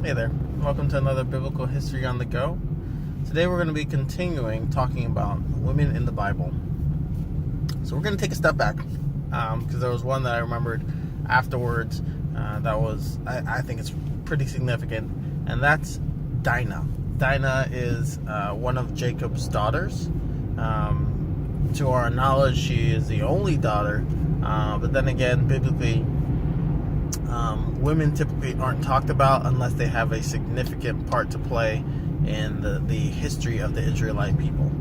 Hey there, welcome to another Biblical History on the Go. Today we're going to be continuing talking about women in the Bible. So we're going to take a step back, because there was one that I remembered afterwards that was, I think it's pretty significant, and that's Dinah. Dinah is one of Jacob's daughters. To our knowledge, she is the only daughter, but then again, biblically, women typically aren't talked about unless they have a significant part to play in the history of the Israelite people.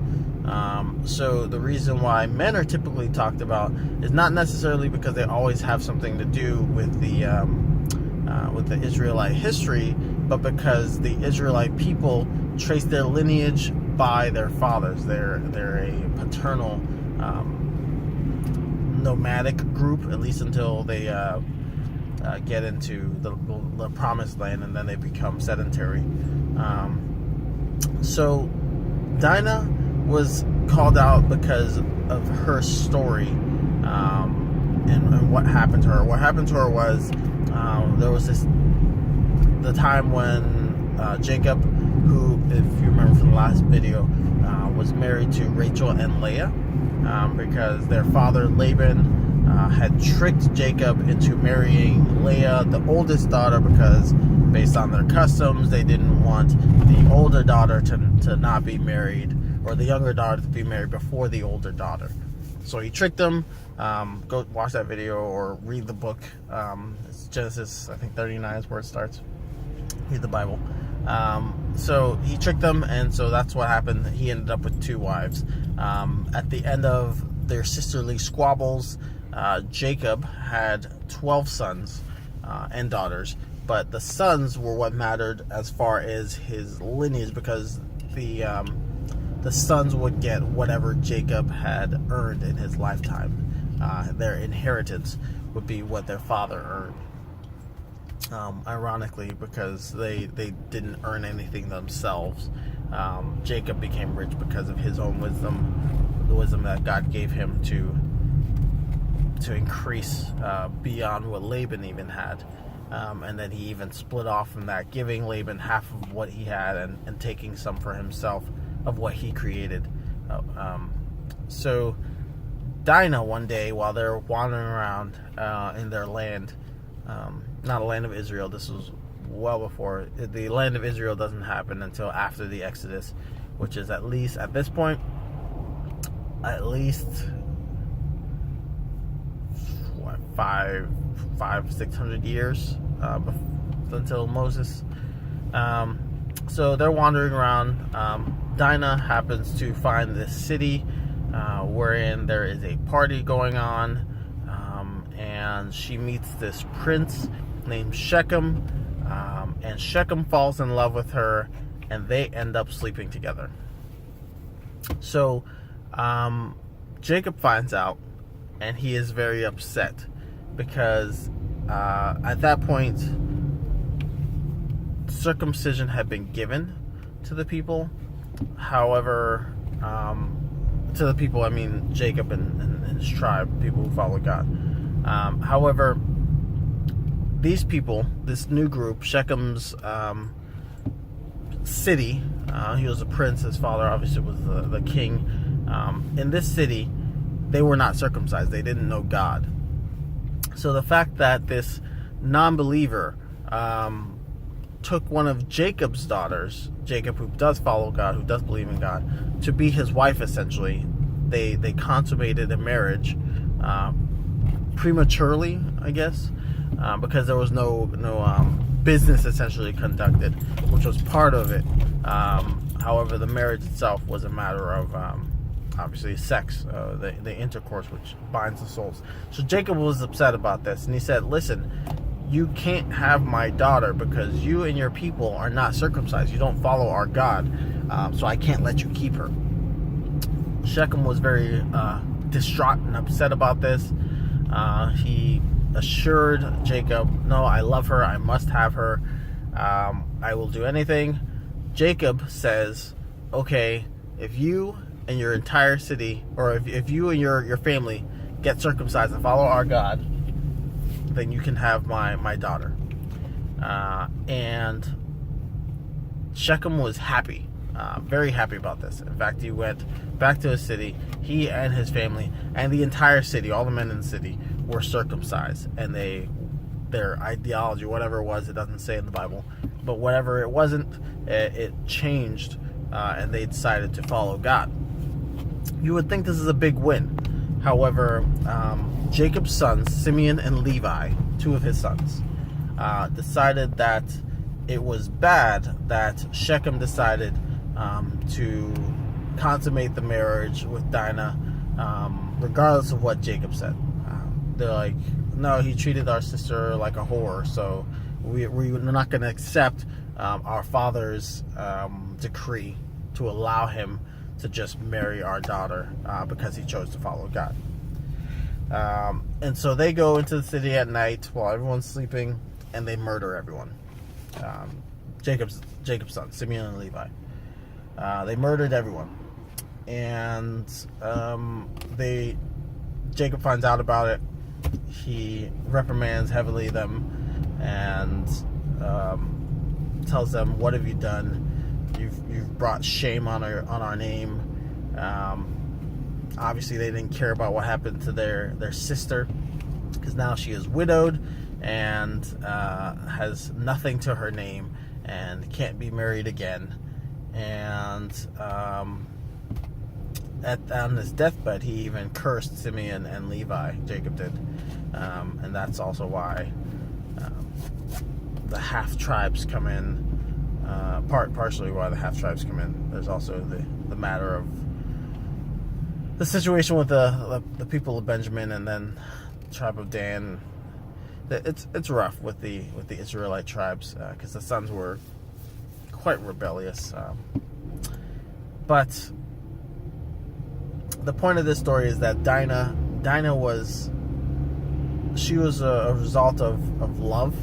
So the reason why men are typically talked about is not necessarily because they always have something to do with the Israelite history, but because the Israelite people trace their lineage by their fathers. They're a paternal nomadic group, at least until they get into the promised land, and then they become sedentary. So Dinah was called out because of her story, and what happened to her. What happened to her was there was the time when Jacob, who, if you remember from the last video, was married to Rachel and Leah, because their father Laban had tricked Jacob into marrying Leah, the oldest daughter, because based on their customs, they didn't want the older daughter to not be married, or the younger daughter to be married before the older daughter. So he tricked them. Go watch that video or read the book. It's Genesis, I think 39 is where it starts. Read the Bible. So he tricked them, and so that's what happened. He ended up with two wives. At the end of their sisterly squabbles, Jacob had 12 sons and daughters, but the sons were what mattered as far as his lineage, because the sons would get whatever Jacob had earned in his lifetime. Their inheritance would be what their father earned. Ironically, because they didn't earn anything themselves, Jacob became rich because of his own wisdom, the wisdom that God gave him to increase beyond what Laban even had. And then he even split off from that, giving Laban half of what he had and taking some for himself of what he created. So Dinah, one day, while they're wandering around in their land, not a land of Israel, this was well before, the land of Israel doesn't happen until after the Exodus, which is at least, at this point, at least 600 years until Moses. So they're wandering around. Dinah happens to find this city wherein there is a party going on, and she meets this prince named Shechem, and Shechem falls in love with her, and they end up sleeping together. So Jacob finds out, and he is very upset, because at that point circumcision had been given to the people. However, to the people, I mean Jacob and his tribe, people who follow God. However, these people, this new group, Shechem's city, he was a prince, his father obviously was the king. In this city, they were not circumcised. They didn't know God. So the fact that this non-believer took one of Jacob's daughters, Jacob, who does follow God, who does believe in God, to be his wife, essentially, they consummated a marriage prematurely, I guess, because there was no business essentially conducted, which was part of it. However, the marriage itself was a matter of obviously sex, the intercourse, which binds the souls. So Jacob was upset about this, and he said, listen, you can't have my daughter because you and your people are not circumcised. You don't follow our God, so I can't let you keep her. Shechem was very distraught and upset about this. He assured Jacob, no, I love her, I must have her, I will do anything. Jacob says, okay, if you and your entire city, or if you and your family get circumcised and follow our God, then you can have my daughter. And Shechem was happy, very happy about this. In fact, he went back to his city. He and his family and the entire city, all the men in the city, were circumcised, and their ideology, whatever it was, it doesn't say in the Bible, but whatever it wasn't, it changed, and they decided to follow God. You would think this is a big win. However, Jacob's sons, Simeon and Levi, two of his sons, decided that it was bad that Shechem decided to consummate the marriage with Dinah, regardless of what Jacob said. They're like, no, he treated our sister like a whore, so we're not going to accept our father's decree to allow him to just marry our daughter because he chose to follow God. And so they go into the city at night while everyone's sleeping, and they murder everyone. Jacob's sons, Simeon and Levi. They murdered everyone, and Jacob finds out about it. He reprimands heavily them and tells them, "What have you done? You've brought shame on our name." Obviously, they didn't care about what happened to their sister, because now she is widowed and has nothing to her name and can't be married again. And on his deathbed, he even cursed Simeon and Levi. Jacob did, and that's also why the half tribes come in. Partially why the half tribes come in. There's also the matter of the situation with the people of Benjamin, and then the tribe of Dan. It's rough with the Israelite tribes, because the sons were quite rebellious. But the point of this story is that Dinah was a result of love,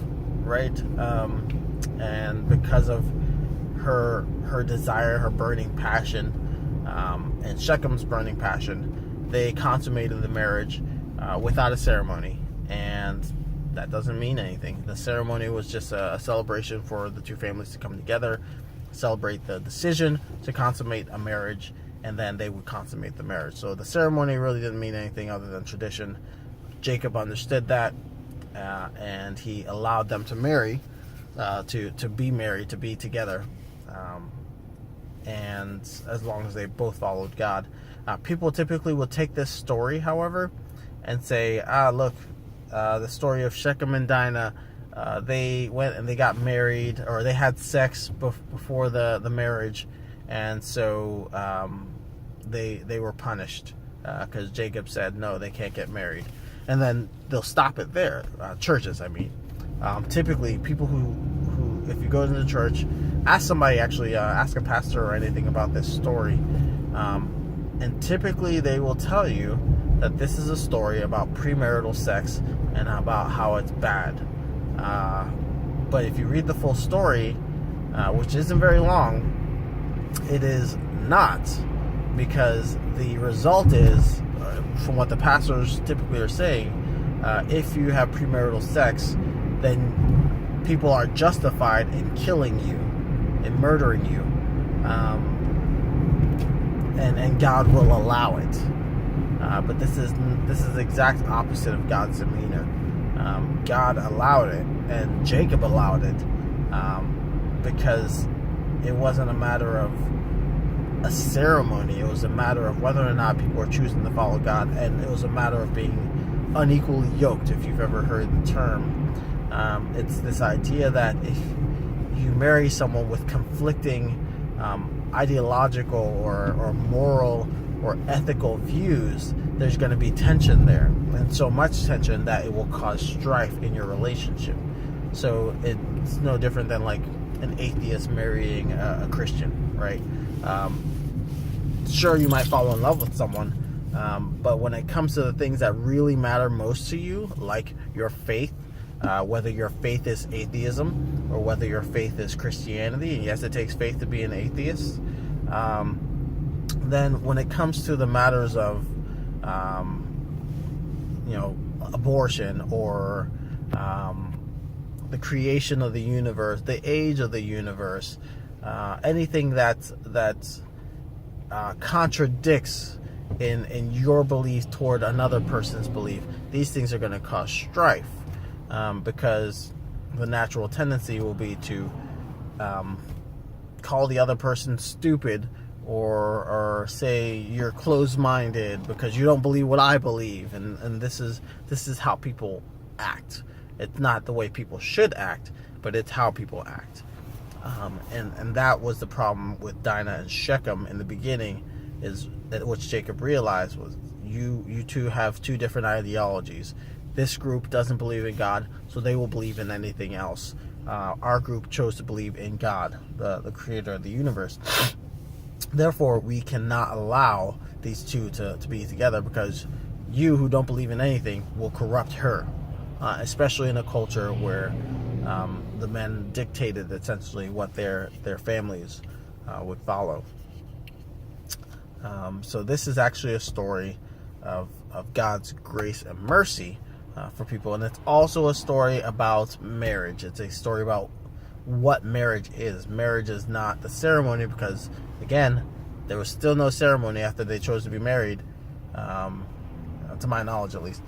right? And because of her desire, her burning passion, and Shechem's burning passion, they consummated the marriage without a ceremony. And that doesn't mean anything. The ceremony was just a celebration for the two families to come together, celebrate the decision to consummate a marriage, and then they would consummate the marriage. So the ceremony really didn't mean anything other than tradition. Jacob understood that, and he allowed them to marry, to be married, to be together, and as long as they both followed God. People typically will take this story, however, and say, look, the story of Shechem and Dinah, they went and they got married, or they had sex before the marriage, and so they were punished because Jacob said no, they can't get married, and then they'll stop it there. Churches, I mean, typically people who if you go into the church, ask somebody, actually ask a pastor or anything about this story, and typically they will tell you that this is a story about premarital sex and about how it's bad. But if you read the full story, which isn't very long, it is not, because the result is, from what the pastors typically are saying, if you have premarital sex, then people are justified in killing you, in murdering you, and God will allow it. But this is the exact opposite of God's demeanor. God allowed it, and Jacob allowed it, because it wasn't a matter of a ceremony. It was a matter of whether or not people were choosing to follow God, and it was a matter of being unequally yoked, if you've ever heard the term. It's this idea that if you marry someone with conflicting ideological or moral or ethical views, there's going to be tension there, and so much tension that it will cause strife in your relationship. So it's no different than like an atheist marrying a Christian, right? Sure, you might fall in love with someone, but when it comes to the things that really matter most to you, like your faith, whether your faith is atheism or whether your faith is Christianity, and yes, it takes faith to be an atheist, then when it comes to the matters of abortion or the creation of the universe, the age of the universe, anything that contradicts in your belief toward another person's belief, these things are going to cause strife, because the natural tendency will be to call the other person stupid, or say you're closed-minded because you don't believe what I believe, and this is how people act. It's not the way people should act, but it's how people act. And that was the problem with Dinah and Shechem in the beginning, is that which Jacob realized was you two have two different ideologies. This group doesn't believe in God, so they will believe in anything else. Our group chose to believe in God, the creator of the universe. Therefore, we cannot allow these two to be together, because you who don't believe in anything will corrupt her, especially in a culture where the men dictated essentially what their families would follow. So this is actually a story of God's grace and mercy for people, and it's also a story about marriage. It's a story about what marriage is. Marriage is not the ceremony, because again, there was still no ceremony after they chose to be married, to my knowledge at least.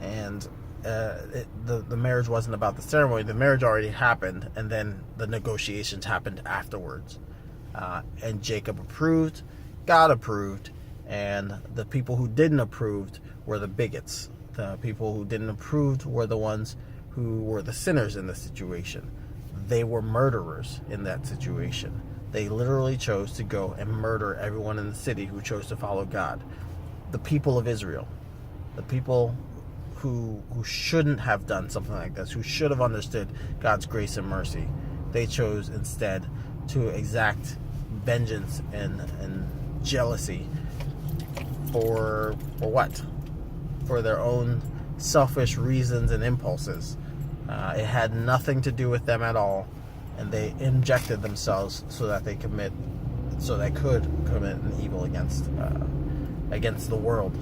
And the marriage wasn't about the ceremony. The marriage already happened, and then the negotiations happened afterwards. And Jacob approved, God approved, and the people who didn't approve were the bigots. The people who didn't approve were the ones who were the sinners in the situation. They were murderers in that situation. They literally chose to go and murder everyone in the city who chose to follow God. The people of Israel, the people who shouldn't have done something like this, who should have understood God's grace and mercy, they chose instead to exact vengeance and jealousy for what? For their own selfish reasons and impulses. It had nothing to do with them at all, and they injected themselves so that they could commit an evil against the world.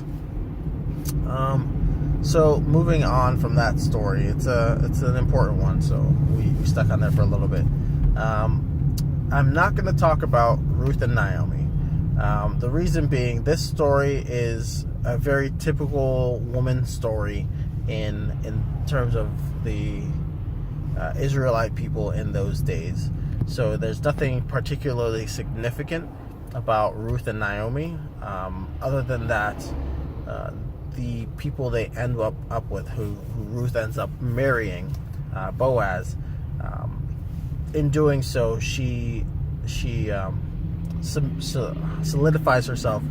So moving on from that story, it's an important one, so we stuck on there for a little bit. I'm not going to talk about Ruth and Naomi. The reason being, this story is a very typical woman story in terms of the Israelite people in those days. So there's nothing particularly significant about Ruth and Naomi, other than that the people they end up with, who Ruth ends up marrying, Boaz. In doing so, she solidifies herself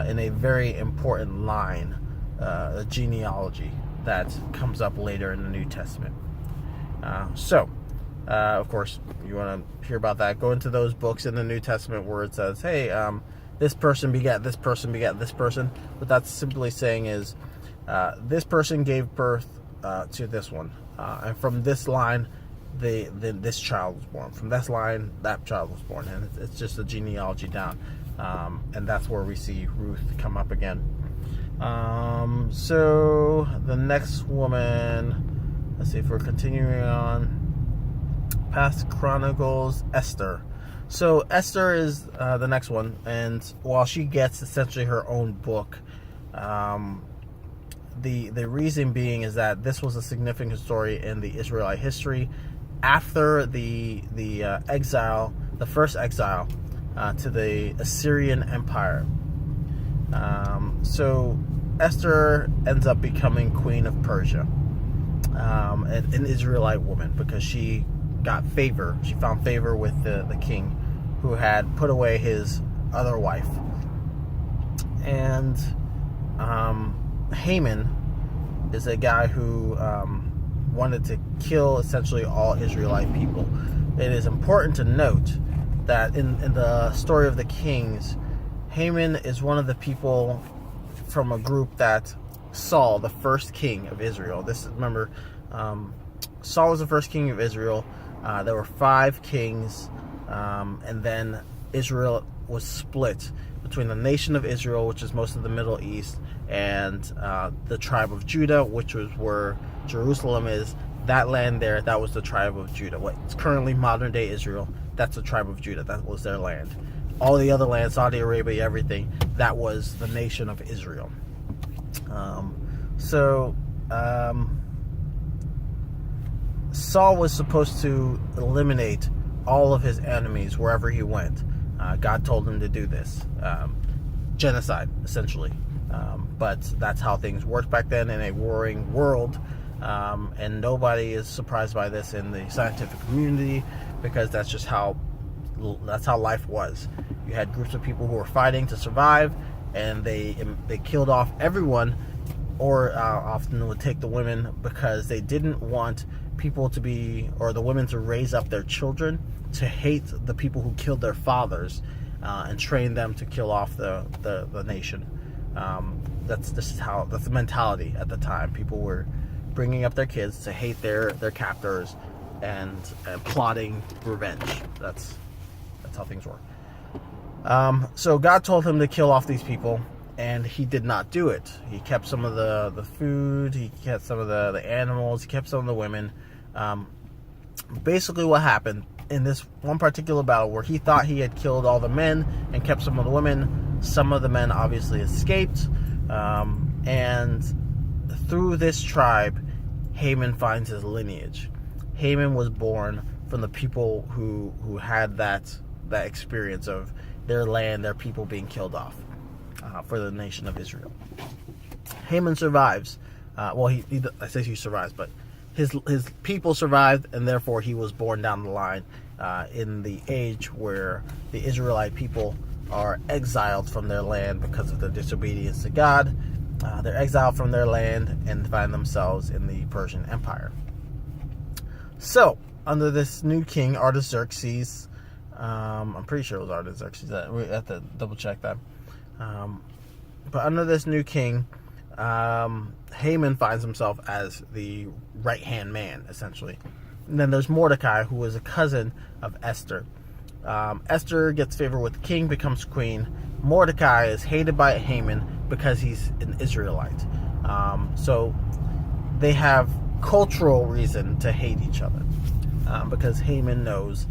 in a very important line, a genealogy that comes up later in the New Testament. Of course, you want to hear about that, go into those books in the New Testament where it says, hey, this person begat this person begat this person. What that's simply saying is, this person gave birth to this one, and from this line, this child was born. From this line, that child was born, and it's just a genealogy down, and that's where we see Ruth come up again. So the next woman, let's see if we're continuing on past Chronicles, Esther. So Esther is the next one, and while she gets essentially her own book, the reason being is that this was a significant story in the Israelite history after the exile, the first exile to the Assyrian Empire. So Esther ends up becoming queen of Persia, an Israelite woman, because she got favor. She found favor with the king, who had put away his other wife. And Haman is a guy who wanted to kill essentially all Israelite people. It is important to note that in the story of the kings, Haman is one of the people from a group that Saul, the first king of Israel. Remember, Saul was the first king of Israel. There were 5 kings, and then Israel was split between the nation of Israel, which is most of the Middle East, and the tribe of Judah, which was where Jerusalem is, that land there, that was the tribe of Judah. What's currently modern day Israel, that's the tribe of Judah. That was their land. All the other lands, Saudi Arabia, everything, that was the nation of Israel. Saul was supposed to eliminate all of his enemies wherever he went. God told him to do this. Genocide, essentially. But that's how things worked back then in a warring world. And nobody is surprised by this in the scientific community, because that's just how life was. You had groups of people who were fighting to survive, and they killed off everyone, or often would take the women, because they didn't want people to be, or the women to raise up their children to hate the people who killed their fathers, and train them to kill off the nation. That's the mentality at the time. People were bringing up their kids to hate their captors and plotting revenge. That's how things work. So God told him to kill off these people, and he did not do it. He kept some of the food, he kept some of the animals, he kept some of the women. Basically what happened in this one particular battle, where he thought he had killed all the men and kept some of the women, some of the men obviously escaped, and through this tribe, Haman finds his lineage. Haman was born from the people who had that experience of their land, their people being killed off for the nation of Israel. Haman survives. I say he survives, but his people survived, and therefore he was born down the line in the age where the Israelite people are exiled from their land because of their disobedience to God. They're exiled from their land and find themselves in the Persian Empire. So, under this new king, Artaxerxes, I'm pretty sure it was Artaxerxes, we have to double check that. But under this new king, Haman finds himself as the right-hand man, essentially. And then there's Mordecai, who is a cousin of Esther. Esther gets favor with the king, becomes queen. Mordecai is hated by Haman because he's an Israelite. So they have cultural reason to hate each other, because Haman knows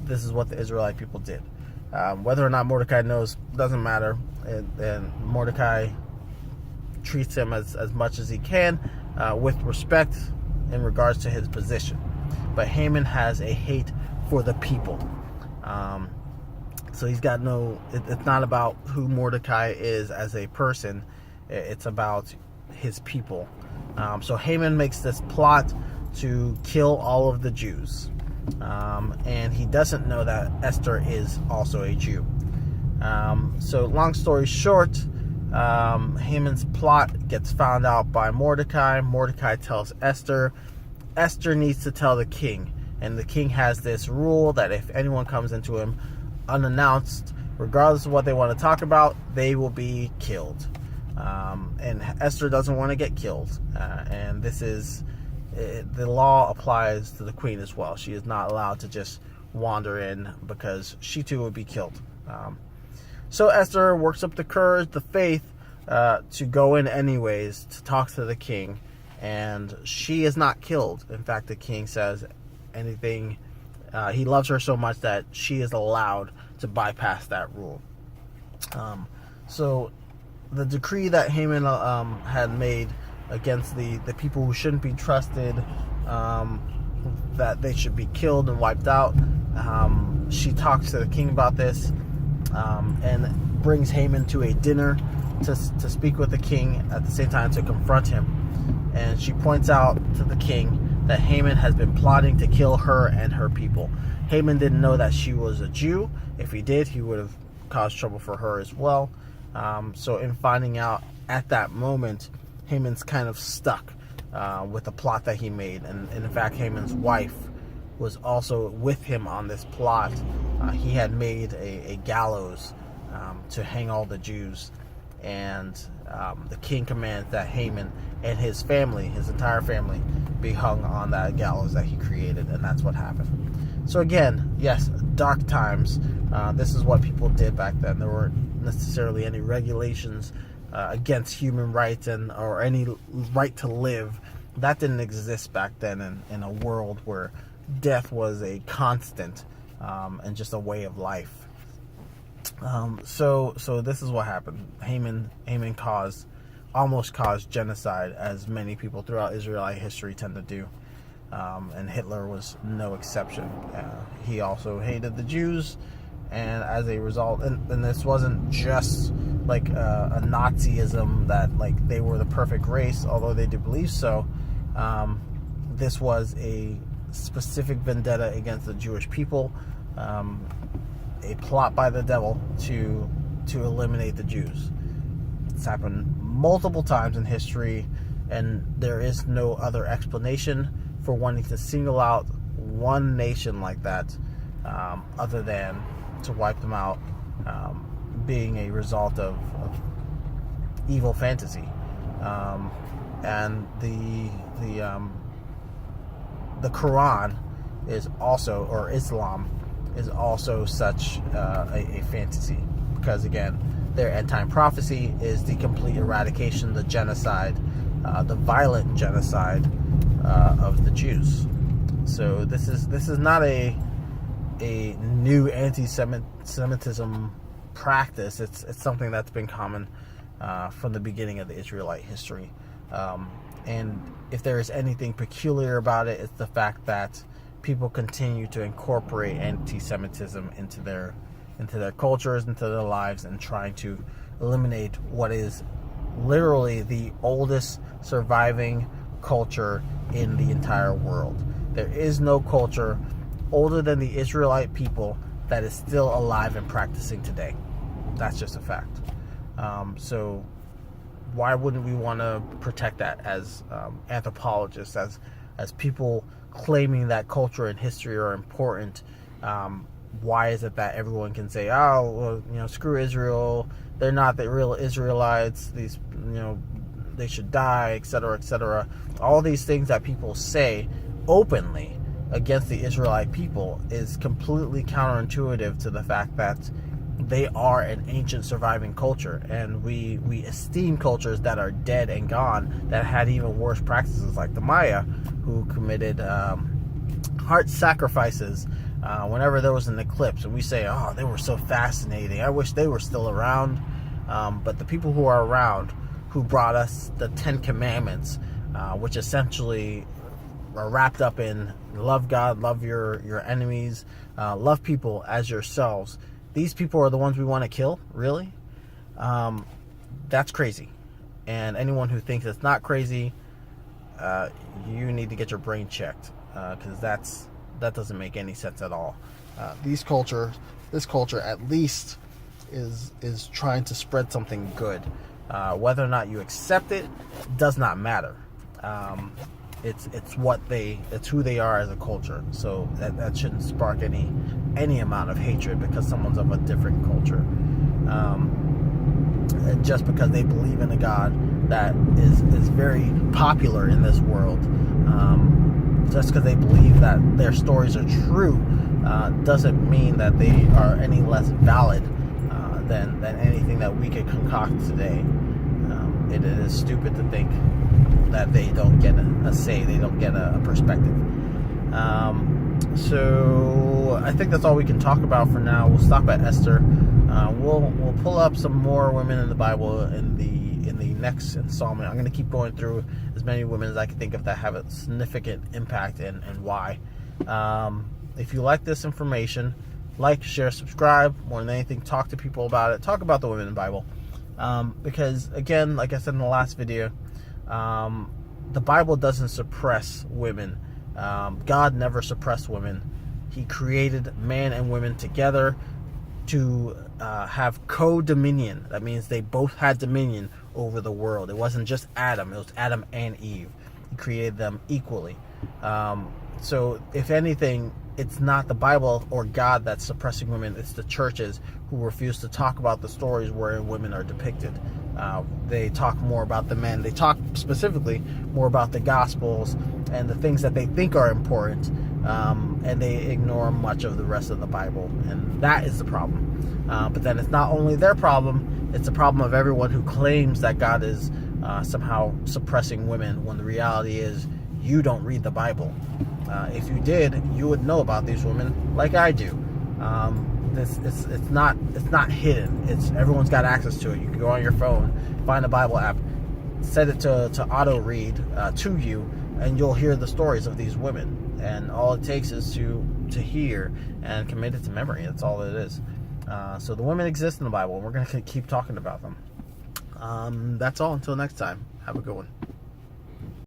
this is what the Israelite people did. Whether or not Mordecai knows doesn't matter. And Mordecai treats him as much as he can, with respect in regards to his position. But Haman has a hate for the people. So he's got it's not about who Mordecai is as a person, it's about his people. So Haman makes this plot to kill all of the Jews. And he doesn't know that Esther is also a Jew. So long story short, Haman's plot gets found out by Mordecai. Mordecai tells Esther. Esther needs to tell the king. And the king has this rule that if anyone comes into him unannounced, regardless of what they want to talk about, they will be killed. And Esther doesn't want to get killed. And this is, the law applies to the queen as well. She is not allowed to just wander in, because she too would be killed. So Esther works up the courage, the faith, to go in anyways to talk to the king. And she is not killed. In fact, the king says anything, he loves her so much that she is allowed to bypass that rule. So the decree that Haman had made against the people who shouldn't be trusted, that they should be killed and wiped out, she talks to the king about this, and brings Haman to a dinner to speak with the king, at the same time to confront him. And she points out to the king that Haman has been plotting to kill her and her people. Haman didn't know that she was a Jew. If he did, he would have caused trouble for her as well. So in finding out at that moment, Haman's kind of stuck with the plot that he made. And in fact, Haman's wife was also with him on this plot. He had made a gallows to hang all the Jews. And the king commands that Haman and his family, his entire family, be hung on that gallows that he created. And that's what happened. So again, yes, dark times. This is what people did back then. There weren't necessarily any regulations against human rights or any right to live that didn't exist back then in a world where death was a constant, and just a way of life. So this is what happened. Haman almost caused genocide, as many people throughout Israelite history tend to do. And Hitler was no exception. He also hated the Jews, and as a result, and this wasn't just like a Nazism that like they were the perfect race, although they did believe so. This was a specific vendetta against the Jewish people, a plot by the devil to eliminate the Jews. It's happened multiple times in history, and there is no other explanation for wanting to single out one nation like that, other than to wipe them out, being a result of evil fantasy. And the Quran is also, or Islam is also such a fantasy, because again, their end-time prophecy is the complete eradication, the genocide, the violent genocide of the Jews. So this is not a new anti-Semitism practice. It's something that's been common from the beginning of the Israelite history. And if there is anything peculiar about it, it's the fact that people continue to incorporate anti-Semitism into their cultures, into their lives, and trying to eliminate what is literally the oldest surviving culture in the entire world. There is no culture older than the Israelite people that is still alive and practicing today. That's just a fact. So why wouldn't we want to protect that as anthropologists, as people claiming that culture and history are important? Why is it that everyone can say, oh, well, screw Israel, they're not the real Israelites, these, they should die, etc., etc. All these things that people say openly against the Israelite people is completely counterintuitive to the fact that they are an ancient surviving culture, and we esteem cultures that are dead and gone, that had even worse practices, like the Maya, who committed heart sacrifices whenever there was an eclipse, and we say, oh, they were so fascinating, I wish they were still around. But the people who are around, who brought us the 10 Commandments, which essentially are wrapped up in love God, love your enemies, love people as yourselves. These people are the ones we want to kill? Really? That's crazy. And anyone who thinks it's not crazy, you need to get your brain checked, because that doesn't make any sense at all. This culture at least is trying to spread something good. Whether or not you accept it does not matter. It's who they are as a culture. So that shouldn't spark any amount of hatred because someone's of a different culture. And just because they believe in a God that is very popular in this world, just because they believe that their stories are true, doesn't mean that they are any less valid than anything that we could concoct today. It is stupid to think that they don't get a say, they don't get a perspective. So I think that's all we can talk about for now. We'll stop at Esther. We'll pull up some more women in the Bible in the next installment. I'm going to keep going through as many women as I can think of that have a significant impact and why. If you like this information, like, share, subscribe. More than anything, talk to people about it. Talk about the women in the Bible. Because, again, like I said in the last video, the Bible doesn't suppress women. God never suppressed women. He created man and women together to have co-dominion. That means they both had dominion over the world. It wasn't just Adam. It was Adam and Eve. He created them equally. So, if anything, it's not the Bible or God that's suppressing women. It's the churches who refuse to talk about the stories wherein women are depicted. They talk more about the men. They talk specifically more about the Gospels and the things that they think are important, and they ignore much of the rest of the Bible. And that is the problem. But then it's not only their problem, it's the problem of everyone who claims that God is somehow suppressing women, when the reality is you don't read the Bible. If you did, you would know about these women like I do. It's not hidden. Everyone's got access to it. You can go on your phone, find a Bible app, set it to auto read to you, and you'll hear the stories of these women. And all it takes is to hear and commit it to memory. That's all it is. So the women exist in the Bible, and we're going to keep talking about them. That's all. Until next time. Have a good one.